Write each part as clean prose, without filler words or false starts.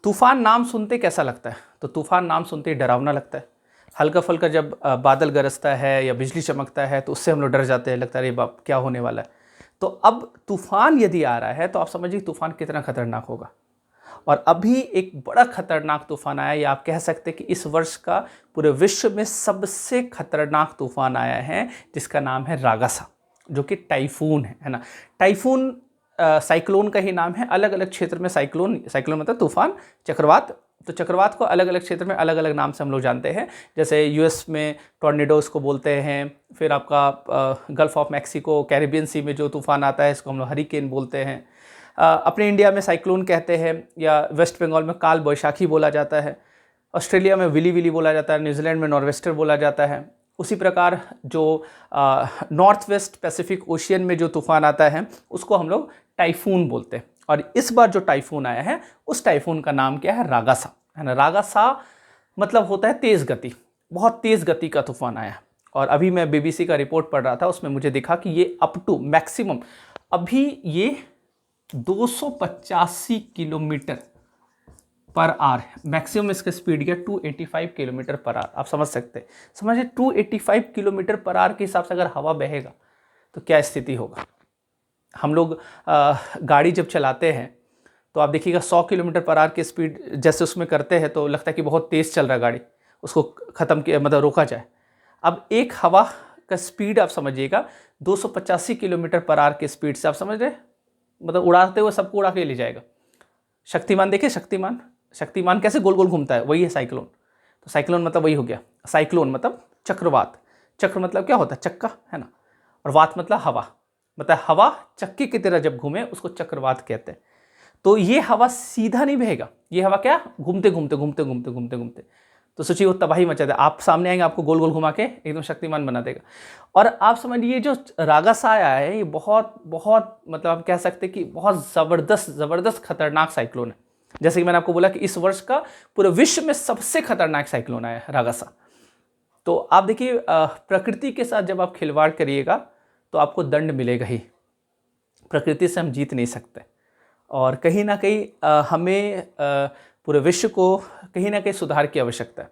तूफान नाम सुनते कैसा लगता है? तो तूफान नाम सुनते ही डरावना लगता है। हल्का फुल्का जब बादल गरजता है या बिजली चमकता है तो उससे हम लोग डर जाते हैं, लगता है अरे बाप क्या होने वाला है। तो अब तूफान यदि आ रहा है तो आप समझिए तूफान कितना खतरनाक होगा। और अभी एक बड़ा खतरनाक तूफान आया, या आप कह सकते हैं कि इस वर्ष का पूरे विश्व में सबसे खतरनाक तूफान आया है, जिसका नाम है रागासा, जो कि टाइफून है ना। टाइफून साइक्लोन का ही नाम है। अलग अलग क्षेत्र में साइक्लोन मतलब तूफान, चक्रवात, तो चक्रवात को अलग अलग क्षेत्र में अलग अलग नाम से हम लोग जानते हैं। जैसे यूएस में टॉर्नेडोज को बोलते हैं, फिर आपका गल्फ ऑफ मैक्सिको, कैरिबियन सी में जो तूफान आता है इसको हम लोग हरिकेन बोलते हैं। अपने इंडिया में साइक्लोन कहते हैं, या वेस्ट बंगाल में काल बैशाखी बोला जाता है, ऑस्ट्रेलिया में विली विली बोला जाता है, न्यूजीलैंड में नॉर्वेस्टर बोला जाता है। उसी प्रकार जो नॉर्थ वेस्ट पैसिफिक ओशियन में जो तूफान आता है उसको हम लोग टाइफून बोलते हैं। और इस बार जो टाइफून आया है उस टाइफून का नाम क्या है? रागासा, है ना। रागासा मतलब होता है तेज़ गति, बहुत तेज़ गति का तूफान आया। और अभी मैं बीबीसी का रिपोर्ट पढ़ रहा था, उसमें मुझे दिखा कि ये अप टू मैक्सिमम अभी ये 285 किलोमीटर पर आवर है। मैक्सिमम इसका स्पीड गया 285 किलोमीटर पर आवर। आप समझ सकते हैं, समझिए 285 किलोमीटर पर आवर के हिसाब से अगर हवा बहेगा तो क्या स्थिति होगा। हम लोग गाड़ी जब चलाते हैं तो आप देखिएगा 100 किलोमीटर पर आवर की स्पीड जैसे उसमें करते हैं तो लगता है कि बहुत तेज़ चल रहा है गाड़ी, उसको ख़त्म किया मतलब रोका जाए। अब एक हवा का स्पीड आप समझिएगा 285 किलोमीटर पर आवर की स्पीड से, आप समझ रहे, मतलब उड़ाते हुए सबको उड़ा के ले जाएगा। शक्तिमान देखिए, शक्तिमान कैसे गोल गोल घूमता है, वही है साइक्लोन। तो साइक्लोन मतलब वही हो गया। साइक्लोन मतलब चक्रवात, चक्र मतलब क्या होता है? चक्का, है ना। और वात मतलब हवा, मतलब हवा चक्के की तरह जब घूमे उसको चक्रवात कहते हैं। तो ये हवा सीधा नहीं बहेगा, ये हवा क्या घूमते घूमते घूमते घूमते घूमते घूमते, तो सोचिए वो तबाही मचा दे। आप सामने आएंगे आपको गोल गोल घुमा के एकदम शक्तिमान बना देगा। और आप समझिए जो रागासा आया है ये बहुत बहुत मतलब आप कह सकते हैं कि बहुत ज़बरदस्त खतरनाक साइक्लोन है। जैसे कि मैंने आपको बोला कि इस वर्ष का पूरे विश्व में सबसे खतरनाक साइक्लोन आया है रागासा। तो आप देखिए प्रकृति के साथ जब आप खिलवाड़ करिएगा तो आपको दंड मिलेगा ही। प्रकृति से हम जीत नहीं सकते, और कहीं ना कहीं हमें पूरे विश्व को कहीं ना कहीं सुधार की आवश्यकता है।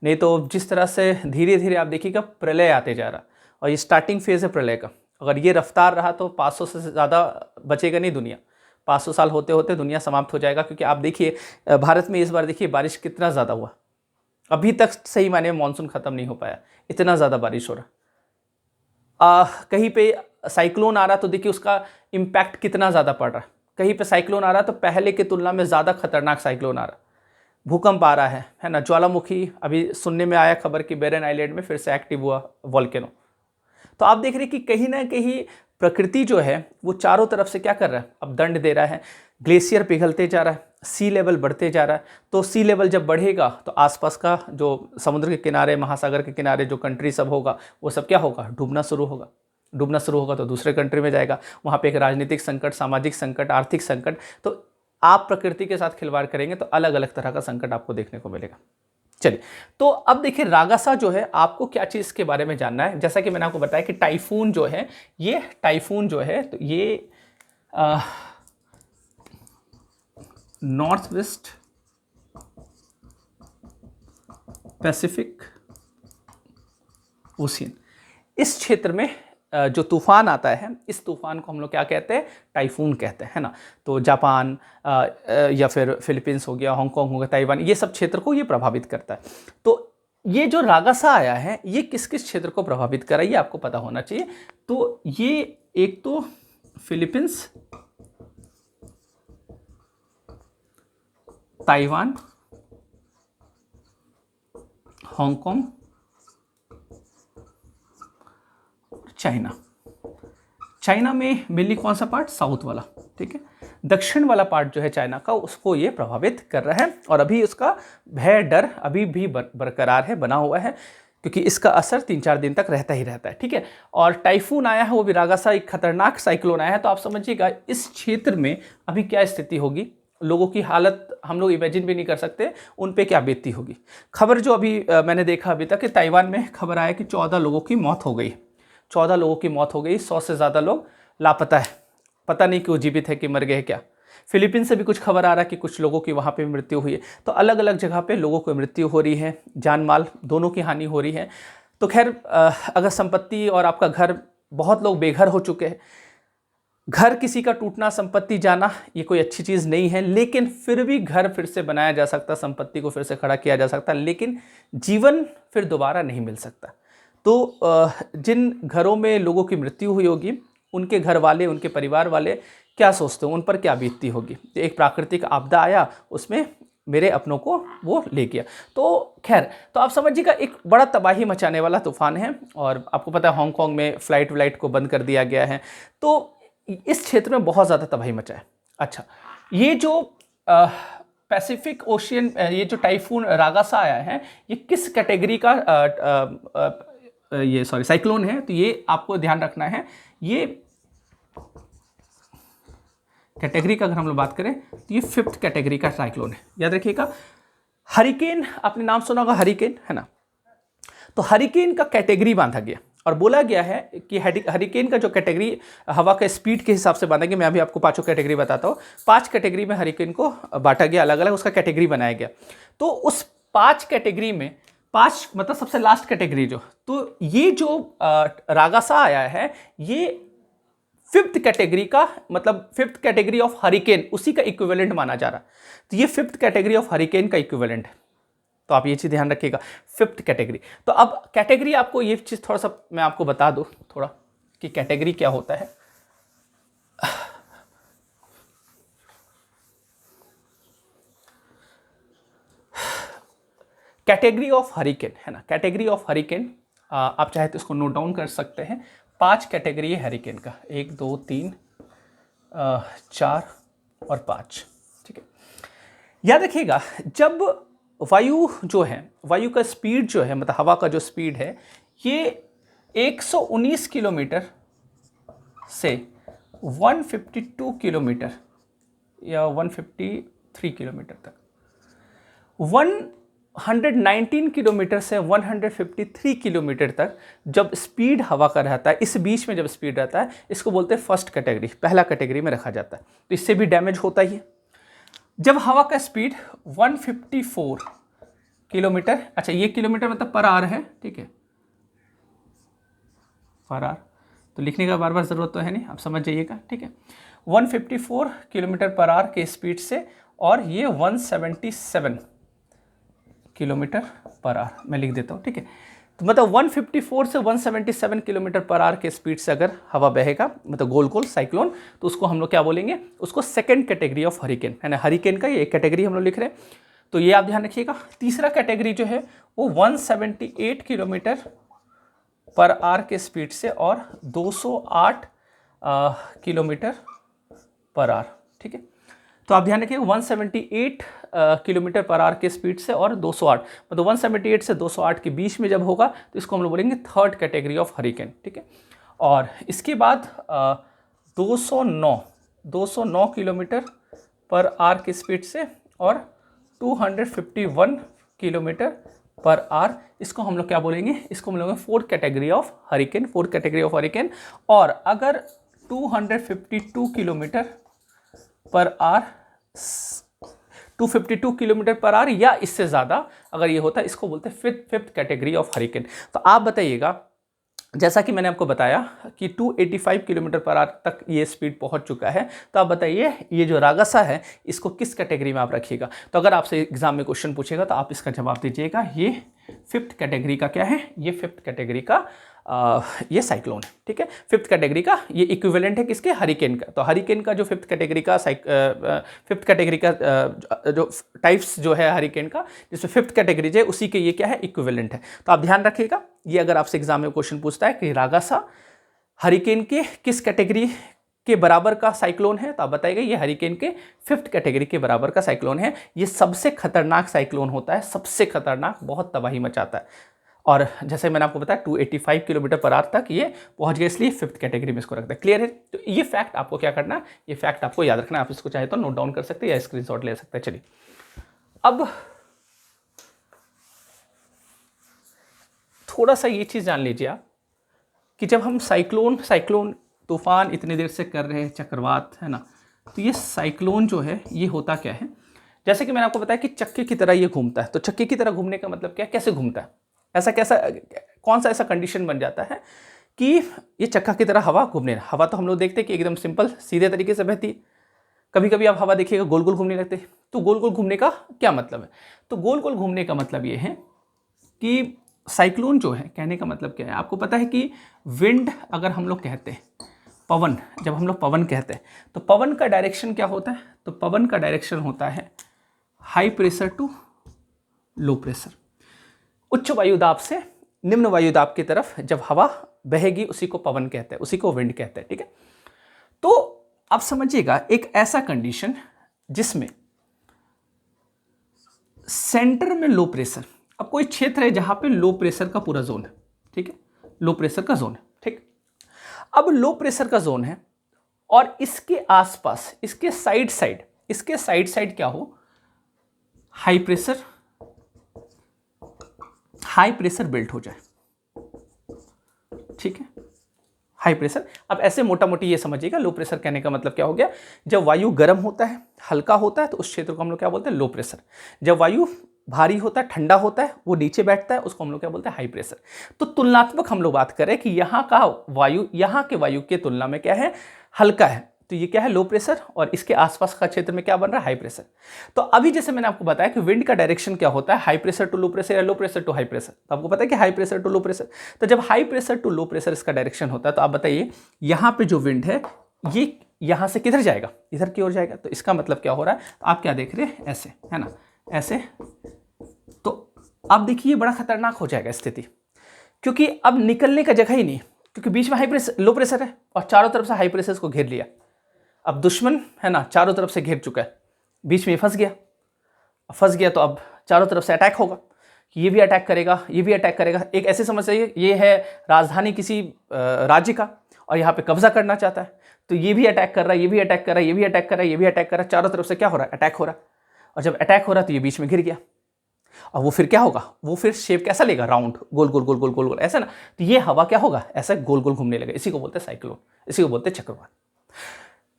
नहीं तो जिस तरह से धीरे धीरे आप देखिएगा प्रलय आते जा रहा, और ये स्टार्टिंग फेज़ है प्रलय का। अगर ये रफ्तार रहा तो 500 से ज़्यादा बचेगा नहीं दुनिया। 500 साल होते होते दुनिया समाप्त हो जाएगा। क्योंकि आप देखिए भारत में इस बार देखिए बारिश कितना ज़्यादा हुआ, अभी तक सही मायने में मानसून ख़त्म नहीं हो पाया, इतना ज़्यादा बारिश हो रहा। कहीं पे साइक्लोन आ रहा तो देखिए उसका इम्पैक्ट कितना ज़्यादा पड़ रहा है। कहीं पे साइक्लोन आ रहा तो पहले की तुलना में ज़्यादा खतरनाक साइक्लोन आ रहा। भूकंप आ रहा है ना। ज्वालामुखी अभी सुनने में आया खबर कि बेरन आइलैंड में फिर से एक्टिव हुआ वोल्केनो। तो आप देख रहे हैं कि कहीं ना कहीं प्रकृति जो है वो चारों तरफ से क्या कर रहा है, अब दंड दे रहा है। ग्लेशियर पिघलते जा रहा है, सी लेवल बढ़ते जा रहा है। तो सी लेवल जब बढ़ेगा तो आसपास का जो समुद्र के किनारे, महासागर के किनारे जो कंट्री सब होगा वो सब क्या होगा, डूबना शुरू होगा। डूबना शुरू होगा तो दूसरे कंट्री में जाएगा, वहाँ पे एक राजनीतिक संकट, सामाजिक संकट, आर्थिक संकट। तो आप प्रकृति के साथ खिलवाड़ करेंगे तो अलग अलग तरह का संकट आपको देखने को मिलेगा। चलिए, तो अब देखिए रागासा जो है, आपको क्या चीज़ के बारे में जानना है। जैसा कि मैंने आपको बताया कि टाइफून जो है, ये टाइफून जो है तो ये नॉर्थ वेस्ट पैसिफिक ओशियन, इस क्षेत्र में जो तूफान आता है, इस तूफान को हम लोग क्या कहते हैं, टाइफून कहते हैं, है ना। तो जापान या फिर फिलीपींस हो गया, हांगकांग हो गया, ताइवान, ये सब क्षेत्र को ये प्रभावित करता है। तो ये जो रागासा आया है ये किस किस क्षेत्र को प्रभावित कर रहा है ये आपको पता होना चाहिए। तो ये एक तो फिलीपींस, ताइवान, हांगकांग, चाइना में मेनली कौन सा पार्ट, साउथ वाला, ठीक है। दक्षिण वाला पार्ट जो है चाइना का, उसको ये प्रभावित कर रहा है। और अभी उसका भय डर अभी भी बरकरार है, बना हुआ है, क्योंकि इसका असर 3-4 दिन तक रहता ही रहता है, ठीक है। और टाइफून आया है, वो भी रागासा, एक खतरनाक साइक्लोन आया है। तो आप समझिएगा इस क्षेत्र में अभी क्या स्थिति होगी, लोगों की हालत हम लोग इमेजिन भी नहीं कर सकते, उन पे क्या बीतती होगी। खबर जो अभी मैंने देखा अभी तक कि ताइवान में खबर आया कि 14 लोगों की मौत हो गई, 14 लोगों की मौत हो गई, 100 से ज़्यादा लोग लापता है। पता नहीं कि वो जीवित है कि मर गए क्या, फिलीपींस से भी कुछ खबर आ रहा है कि कुछ लोगों की वहाँ पे मृत्यु हुई है। तो अलग अलग जगह पे लोगों को मृत्यु हो रही है, जान माल दोनों की हानि हो रही है। तो खैर अगर संपत्ति और आपका घर, बहुत लोग बेघर हो चुके हैं, घर किसी का टूटना, संपत्ति जाना, ये कोई अच्छी चीज़ नहीं है, लेकिन फिर भी घर फिर से बनाया जा सकता, संपत्ति को फिर से खड़ा किया जा सकता, लेकिन जीवन फिर दोबारा नहीं मिल सकता। तो जिन घरों में लोगों की मृत्यु हुई होगी, उनके घर वाले, उनके परिवार वाले क्या सोचते हो, उन पर क्या बीतती होगी। एक प्राकृतिक आपदा आया, उसमें मेरे अपनों को वो ले गया। तो खैर, तो आप समझिएगा एक बड़ा तबाही मचाने वाला तूफान है, और आपको पता है हांगकांग में फ्लाइट व्लाइट को बंद कर दिया गया है। तो इस क्षेत्र में बहुत ज़्यादा तबाही मचा है। अच्छा, ये जो पैसिफिक ओशियन, ये जो टाइफून रागासा आया है, ये किस कैटेगरी का साइक्लोन है, तो ये आपको ध्यान रखना है। ये कैटेगरी का अगर हम लोग बात करें तो ये 5th कैटेगरी का साइक्लोन है, याद रखिएगा। हरिकेन, आपने नाम सुना होगा हरिकेन, है ना। तो हरिकेन का कैटेगरी बांधा गया और बोला गया है कि हरिकेन का जो कैटेगरी हवा के स्पीड के हिसाब से बांधा गया। मैं अभी आपको 5 कैटेगरी बताता हूँ। 5 कैटेगरी में हरिकेन को बांटा गया, अलग अलग उसका कैटेगरी बनाया गया। तो उस 5 कैटेगरी में 5 मतलब सबसे लास्ट कैटेगरी जो, तो ये जो रागासा आया है, ये 5th कैटेगरी का, मतलब 5th कैटेगरी ऑफ हरिकेन, उसी का इक्विवेलेंट माना जा रहा है। तो ये 5th कैटेगरी ऑफ हरिकेन का इक्विवेलेंट है। तो आप ये चीज़ ध्यान रखिएगा, 5th कैटेगरी। तो अब कैटेगरी, आपको ये चीज़ थोड़ा सा मैं आपको बता दूं थोड़ा कि कैटेगरी क्या होता है। कैटेगरी ऑफ हरिकेन, है ना, कैटेगरी ऑफ हरिकेन, आप चाहे तो इसको नोट डाउन कर सकते हैं। 5 कैटेगरी है हरिकेन का, 1 2 3 4 और 5, ठीक है। याद रखिएगा, जब वायु जो है, वायु का स्पीड जो है, मतलब हवा का जो स्पीड है, ये 119 किलोमीटर से 152 किलोमीटर या 153 किलोमीटर तक, 119 किलोमीटर से 153 किलोमीटर तक जब स्पीड हवा का रहता है, इस बीच में जब स्पीड रहता है, इसको बोलते हैं 1st कैटेगरी, पहला कैटेगरी में रखा जाता है। तो इससे भी डैमेज होता ही है। जब हवा का स्पीड 154 किलोमीटर, अच्छा ये किलोमीटर मतलब पर आवर है, ठीक है, पर आवर, तो लिखने का बार बार ज़रूरत तो है नहीं, आप समझ जाइएगा, ठीक है। 154 किलोमीटर पर आवर के स्पीड से, और ये 177 किलोमीटर पर आवर, मैं लिख देता हूँ, ठीक है। तो मतलब 154 से 177 किलोमीटर पर आवर के स्पीड से अगर हवा बहेगा, मतलब गोल गोल साइक्लोन, तो उसको हम लोग क्या बोलेंगे, उसको 2nd कैटेगरी ऑफ हरिकेन, है ना। हरिकेन का ये एक कैटेगरी हम लोग लिख रहे हैं, तो ये आप ध्यान रखिएगा। तीसरा कैटेगरी जो है वो 178 किलोमीटर पर आवर के स्पीड से और 208 किलोमीटर पर आवर, ठीक है। तो आप ध्यान रखिए 178 किलोमीटर पर आवर के स्पीड से और 208, मतलब 178 से 208 के बीच में जब होगा तो इसको हम लोग बोलेंगे 3rd कैटेगरी ऑफ हरिकेन, ठीक है। और इसके बाद 209 किलोमीटर पर आवर की स्पीड से और 251 किलोमीटर पर आवर, इसको हम लोग क्या बोलेंगे, इसको हम लोग 4th category of hurricane, 4th category of hurricane. और अगर 252 kilometre per hour, 252 kilometre per hour या इससे ज़्यादा अगर ये होता है, इसको बोलते हैं 5th कैटेगरी ऑफ हरिकेन। तो आप बताइएगा, जैसा कि मैंने आपको बताया कि 285 किलोमीटर पर आवर तक ये स्पीड पहुंच चुका है, तो आप बताइए ये जो रागासा है इसको किस कैटेगरी में आप रखिएगा। तो अगर आपसे एग्जाम में क्वेश्चन पूछेगा तो आप इसका जवाब दीजिएगा, ये 5th कैटेगरी का क्या है, ये 5th कैटेगरी का ये साइक्लोन है, ठीक है। 5th कैटेगरी का ये इक्विवेलेंट है किसके, हरिकेन का। तो हरिकेन का जो 5th कैटेगरी का 5th कैटेगरी का जो टाइप्स जो है हरिकेन का, जिसमें 5th कैटेगरी जो है उसी के ये क्या है, इक्विवेलेंट है। तो आप ध्यान रखिएगा, ये अगर आपसे एग्जाम में क्वेश्चन पूछता है कि रागासा हरिकेन के किस कैटेगरी के बराबर का साइक्लोन है, तो आप बताइएगा ये हरिकेन के 5th कैटेगरी के बराबर का साइक्लोन है। ये सबसे खतरनाक साइक्लोन होता है, सबसे खतरनाक, बहुत तबाही मचाता है। और जैसे मैंने आपको बताया 285 किलोमीटर पर आवर तक ये पहुंच गया, इसलिए 5th कैटेगरी में इसको रखता है। क्लियर है। तो ये फैक्ट आपको क्या करना है, ये फैक्ट आपको याद रखना है। आप इसको चाहे तो नोट डाउन कर सकते हैं या स्क्रीनशॉट ले सकते हैं। चलिए अब थोड़ा सा ये चीज़ जान लीजिए आप कि जब हम साइक्लोन तूफान इतनी देर से कर रहे हैं, चक्रवात, है ना, तो ये साइक्लोन जो है ये होता क्या है, जैसे कि मैंने आपको बताया कि चक्के की तरह ये घूमता है। तो चक्के की तरह घूमने का मतलब क्या, कैसे घूमता है, ऐसा कैसा, कौन सा ऐसा कंडीशन बन जाता है कि ये चक्का की तरह हवा घूमने। हवा तो हम लोग देखते हैं कि एकदम सिंपल सीधे तरीके से बहती है, कभी कभी आप हवा देखिएगा गोल गोल घूमने लगते हैं। तो गोल गोल घूमने का क्या मतलब है, तो गोल गोल घूमने का मतलब ये है कि साइक्लोन जो है, कहने का मतलब क्या है, आपको पता है कि विंड अगर हम लोग कहते हैं, पवन, जब हम लोग पवन कहते हैं तो पवन का डायरेक्शन क्या होता है, तो पवन का डायरेक्शन होता है high pressure to low pressure. उच्च वायुदाब से निम्न वायुदाब की तरफ जब हवा बहेगी उसी को पवन कहते हैं, उसी को विंड कहते हैं, ठीक है। तो आप समझिएगा एक ऐसा कंडीशन जिसमें सेंटर में लो प्रेशर, अब कोई क्षेत्र है जहां पे लो प्रेशर का पूरा जोन है, ठीक है, लो प्रेशर का जोन है, ठीक। अब लो प्रेशर का जोन है और इसके आसपास, इसके साइड साइड, इसके साइड साइड क्या हो, high pressure, high pressure belt हो जाए, ठीक है, हाई प्रेशर। अब ऐसे मोटा मोटी ये समझिएगा लो प्रेशर कहने का मतलब क्या हो गया, जब वायु गर्म होता है, हल्का होता है, तो उस क्षेत्र को हम लोग क्या बोलते हैं, लो प्रेशर। जब वायु भारी होता है, ठंडा होता है, वो नीचे बैठता है, उसको हम लोग क्या बोलते हैं, हाई प्रेशर। तो तुलनात्मक हम लोग बात करें कि यहाँ का वायु, यहाँ के वायु के तुलना में क्या है, हल्का है, तो ये क्या है, लो प्रेशर, और इसके आसपास का क्षेत्र में क्या बन रहा है, हाई प्रेशर। तो अभी जैसे मैंने आपको बताया कि विंड का डायरेक्शन क्या होता है, high pressure to low pressure या low pressure to high pressure. तो आपको पता है कि high pressure to low pressure, तो जब high pressure to low pressure इसका डायरेक्शन होता है, तो आप बताइए यहाँ पे जो विंड है ये यहाँ से किधर जाएगा, इधर की ओर जाएगा। तो इसका मतलब क्या हो रहा है, तो आप क्या देख रहे हैं, ऐसे है ना, ऐसे। तो आप देखिए बड़ा खतरनाक हो जाएगा स्थिति, क्योंकि अब निकलने का जगह ही नहीं, क्योंकि बीच में हाई प्रेशर, लो प्रेशर है और चारों तरफ से हाई प्रेशर को घेर लिया। अब दुश्मन है ना चारों तरफ से घेर चुका है, बीच में फंस गया, फंस गया तो अब चारों तरफ से अटैक होगा, ये भी अटैक करेगा, ये भी अटैक करेगा। एक ऐसी समस्या ये है राजधानी किसी राज्य का और यहाँ पे कब्जा करना चाहता है, तो ये भी अटैक कर रहा है, ये भी अटैक कर रहा है, ये भी अटैक कर रहा है, ये भी अटैक कर रहा है, चारों तरफ से क्या हो रहा है, अटैक हो रहा है। और जब अटैक हो रहा है तो ये बीच में घिर गया, और वो फिर क्या होगा, वो फिर शेप कैसा लेगा, राउंड, गोल गोल गोल गोल गोल गोल ऐसा ना। तो ये हवा क्या होगा, ऐसा गोल गोल घूमने लगा, इसी को बोलते हैं साइक्लोन, इसी को बोलते हैं चक्रवात।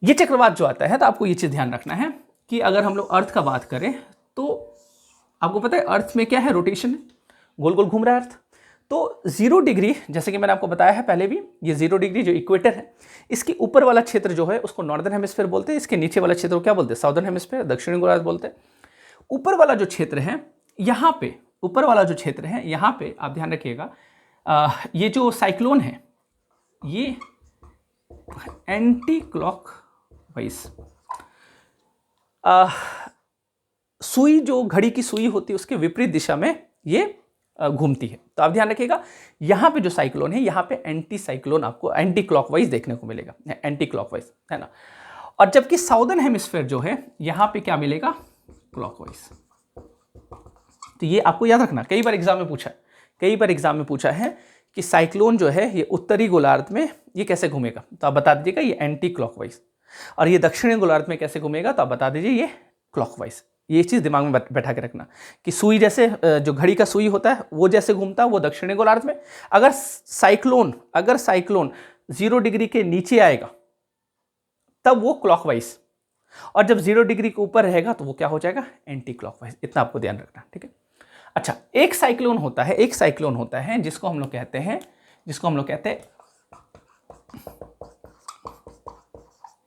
ये चक्रवात जो आता है, तो आपको ये चीज ध्यान रखना है कि अगर हम लोग अर्थ का बात करें तो आपको पता है अर्थ में क्या है, रोटेशन है, गोल गोल घूम रहा है अर्थ। तो 0 डिग्री, जैसे कि मैंने आपको बताया है पहले भी, ये 0 डिग्री जो इक्वेटर है, इसके ऊपर वाला क्षेत्र जो है उसको नॉर्दर्न हेमिस्फीयर बोलते हैं, इसके नीचे वाला क्षेत्र को क्या बोलते हैं, साउदर्न हेमिस्फीयर, दक्षिणी गोलार्ध बोलते हैं। ऊपर वाला जो क्षेत्र है यहाँ पे, ऊपर वाला जो क्षेत्र है यहाँ पे आप ध्यान रखिएगा, ये जो साइक्लोन है ये एंटी क्लॉक वाइज, सुई, जो घड़ी की सुई होती है उसके विपरीत दिशा में ये घूमती है। तो आप ध्यान रखिएगा यहाँ पे जो साइक्लोन है, यहाँ पे एंटी साइक्लोन आपको एंटी क्लॉकवाइज देखने को मिलेगा, एंटी क्लॉकवाइज है ना। और जबकि साउदर्न हेमिस्फीयर जो है यहाँ पे क्या मिलेगा, क्लॉकवाइज। तो ये आपको याद रखना, कई बार एग्जाम में पूछा है, कई बार एग्जाम में पूछा है कि साइक्लोन जो है ये उत्तरी गोलार्ध में ये कैसे घूमेगा, तो आप बता दीजिएगा ये एंटी क्लॉकवाइज, और ये दक्षिणी गोलार्ध में कैसे घूमेगा, तो आप बता दीजिए ये क्लॉकवाइज। ये चीज़ दिमाग में बैठा के रखना कि सुई जैसे, जो घड़ी का सुई होता है वो जैसे घूमता है वो दक्षिणी गोलार्ध में, अगर साइक्लोन 0 डिग्री के नीचे आएगा तब वो क्लॉकवाइज, और जब 0 डिग्री के ऊपर रहेगा तो वो क्या हो जाएगा, एंटी क्लॉकवाइज। इतना आपको ध्यान रखना, ठीक है। अच्छा, एक साइक्लोन होता है जिसको हम लोग कहते हैं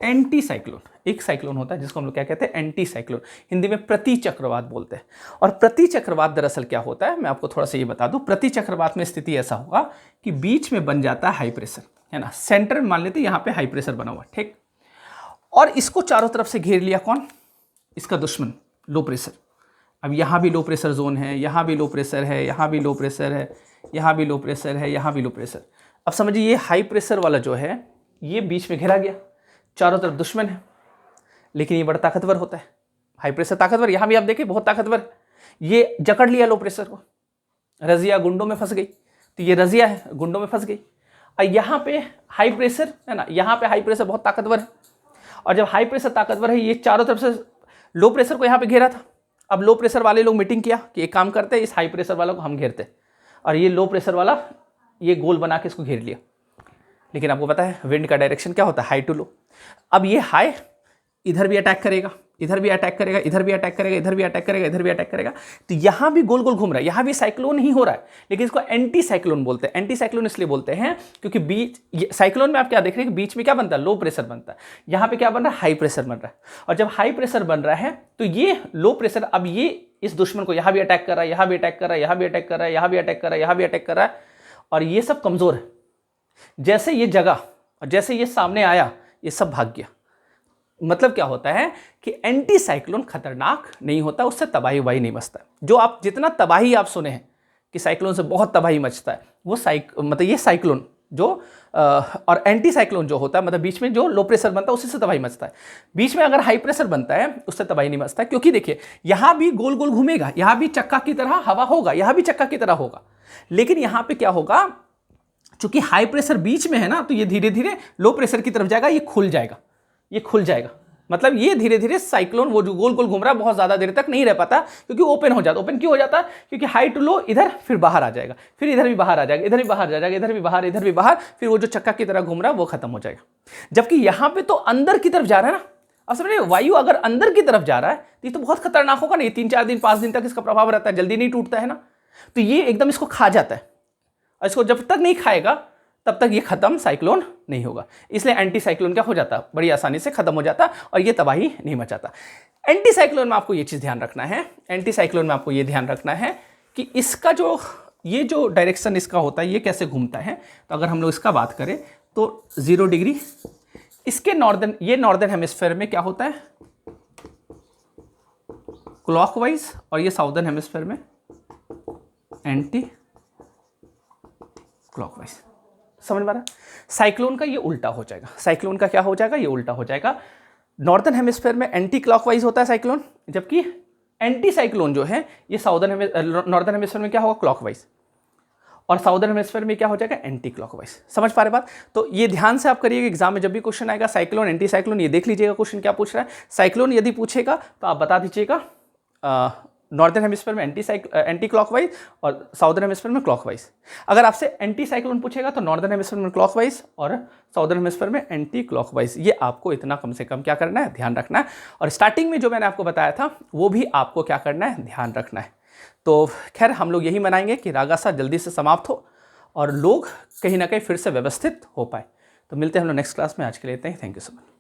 एंटी साइक्लोन। एक साइक्लोन होता है जिसको हम लोग क्या कहते हैं, एंटी साइक्लोन, हिंदी में प्रति चक्रवात बोलते हैं। और प्रति चक्रवात दरअसल क्या होता है, मैं आपको थोड़ा सा ये बता दूं। प्रति चक्रवात में स्थिति ऐसा होगा कि बीच में बन जाता है हाई प्रेशर, है ना, सेंटर में मान लेते हैं यहाँ पे हाई प्रेशर बना हुआ, ठीक, और इसको चारों तरफ से घेर लिया कौन, इसका दुश्मन, लो प्रेशर। अब यहाँ भी लो प्रेशर जोन है, यहाँ भी लो प्रेशर है, यहाँ भी लो प्रेशर है, यहाँ भी लो प्रेशर है, यहाँ भी लो प्रेशर। अब समझिए ये हाई प्रेशर वाला जो है ये बीच में घेरा गया, चारों तरफ दुश्मन है, लेकिन ये बड़ा ताकतवर होता है, हाई प्रेशर ताकतवर, यहाँ भी आप देखिए बहुत ताकतवर, ये जकड़ लिया लो प्रेशर को, रजिया गुंडों में फंस गई, तो ये रजिया है गुंडों में फंस गई। और यहाँ पे हाई प्रेशर है ना, यहाँ पे हाई प्रेशर बहुत ताकतवर है, और जब हाई प्रेशर ताकतवर है ये चारों तरफ से लो प्रेशर को यहाँ पे घेरा था। अब लो प्रेशर वाले लोग मीटिंग किया कि एक काम करते हैं, इस हाई प्रेशर वाला को हम घेरते हैं, और ये लो प्रेशर वाला ये गोल बना के इसको घेर लिया। लेकिन आपको पता है विंड का डायरेक्शन क्या होता है, हाई टू लो। अब ये हाई इधर भी अटैक करेगा, इधर भी अटैक करेगा, इधर भी अटैक करेगा, इधर भी अटैक करेगा, इधर भी अटैक करेगा। तो यहां भी गोल गोल घूम रहा है, यहां भी साइक्लोन ही हो रहा है, लेकिन इसको एंटी साइक्लोन बोलते हैं। एंटी साइक्लोन इसलिए बोलते हैं क्योंकि बीच साइक्लोन में आप क्या देख रहे हैं कि बीच में क्या बनता है, लो प्रेशर बनता है। यहां पे क्या बन रहा है, हाई प्रेशर बन रहा है। और जब हाई प्रेशर बन रहा है तो ये लो प्रेशर अब ये इस दुश्मन को यहां भी अटैक कर रहा है, यहां भी अटैक कर रहा है, यहां भी अटैक कर रहा है, यहां भी अटैक कर रहा है, यहां भी अटैक कर रहा है, और ये सब कमजोर है। जैसे ये जगह और जैसे ये सामने आया, ये सब भाग गया। मतलब क्या होता है कि एंटी साइक्लोन खतरनाक नहीं होता, उससे तबाही वबाही नहीं मचता। जो आप जितना तबाही आप सुने हैं कि साइक्लोन से बहुत तबाही मचता है, वो मतलब ये साइक्लोन जो और एंटी साइक्लोन जो होता है, मतलब बीच में जो लो प्रेशर बनता है उसी से तबाही मचता है। बीच में अगर हाई प्रेशर बनता है उससे तबाही नहीं मचता, क्योंकि देखिए यहां भी गोल गोल घूमेगा, यहां भी चक्का की तरह हवा होगा, यहां भी चक्का की तरह होगा, लेकिन यहां पे क्या होगा, चूंकि हाई प्रेशर बीच में है ना, तो ये धीरे धीरे लो प्रेशर की तरफ जाएगा, ये खुल जाएगा, ये खुल जाएगा। मतलब ये धीरे धीरे साइक्लोन वो जो गोल गोल घूम रहा है बहुत ज्यादा देर तक नहीं रह पाता, क्योंकि ओपन हो जाता। ओपन क्यों हो जाता है, क्योंकि हाई टू लो इधर, फिर बाहर आ जाएगा, फिर इधर भी बाहर आ जाएगा, इधर भी बाहर आ जाएगा, इधर भी बाहर, इधर भी बाहर, फिर वो जो चक्का की तरह घूम रहा है वो खत्म हो जाएगा। जबकि यहां पे तो अंदर की तरफ जा रहा है ना। अब समझिए वायु अगर अंदर की तरफ जा रहा है तो ये तो बहुत खतरनाक होगा नहीं, 3-4 दिन 5 दिन तक इसका प्रभाव रहता है, जल्दी नहीं टूटता है ना। तो ये एकदम इसको खा जाता है, और इसको जब तक नहीं खाएगा तब तक ये खत्म साइक्लोन नहीं होगा। इसलिए एंटी साइक्लोन क्या हो जाता है, बड़ी आसानी से खत्म हो जाता और ये तबाही नहीं मचाता। एंटी साइक्लोन में आपको ये चीज ध्यान रखना है, एंटी साइक्लोन में आपको ये ध्यान रखना है कि इसका जो ये जो डायरेक्शन इसका होता है ये कैसे घूमता है। तो अगर हम लोग इसका बात करें तो 0 डिग्री इसके नॉर्दर्न, ये नॉर्दर्न हेमिस्फीयर में क्या होता है, क्लॉकवाइज, और ये साउदर्न हेमिस्फीयर में एंटी क्लॉकवाइज। समझ में आ रहा है। साइक्लोन का ये उल्टा हो जाएगा, साइक्लोन का क्या हो जाएगा, ये उल्टा हो जाएगा। नॉर्दर्न हेमिस्फीयर में एंटी क्लॉकवाइज होता है साइक्लोन, जबकि एंटी साइक्लोन जो है ये नॉर्दर्न हेमिस्फीयर में क्या होगा, क्लॉकवाइज, और साउदर्न हेमिस्फीयर में क्या हो जाएगा, एंटी क्लॉकवाइज। समझ पा रहे बात। तो ये ध्यान से आप करिएगा, एग्जाम में जब भी क्वेश्चन आएगा साइक्लोन एंटी साइक्लोन, ये देख लीजिएगा क्वेश्चन क्या पूछ रहा है। साइक्लोन यदि पूछेगा तो आप बता दीजिएगा नॉर्दर्न हेमिस्फीयर में एंटी क्लॉकवाइज और साउदर्न हेमिस्फीयर में क्लॉकवाइज। अगर आपसे एंटी साइक्लोन पूछेगा तो नॉर्दर्न हेमिस्फीयर में क्लॉकवाइज और साउदर्न हेमिस्फीयर में एंटी क्लॉकवाइज। ये आपको इतना कम से कम क्या करना है, ध्यान रखना है। और स्टार्टिंग में जो मैंने आपको बताया था वो भी आपको क्या करना है, ध्यान रखना है। तो खैर हम लोग यही मनाएंगे कि रागासा जल्दी से समाप्त हो और लोग कहीं ना कहीं फिर से व्यवस्थित हो पाए। तो मिलते हैं हम लोग नेक्स्ट क्लास में, आज के लिए इतना ही। Thank you so much.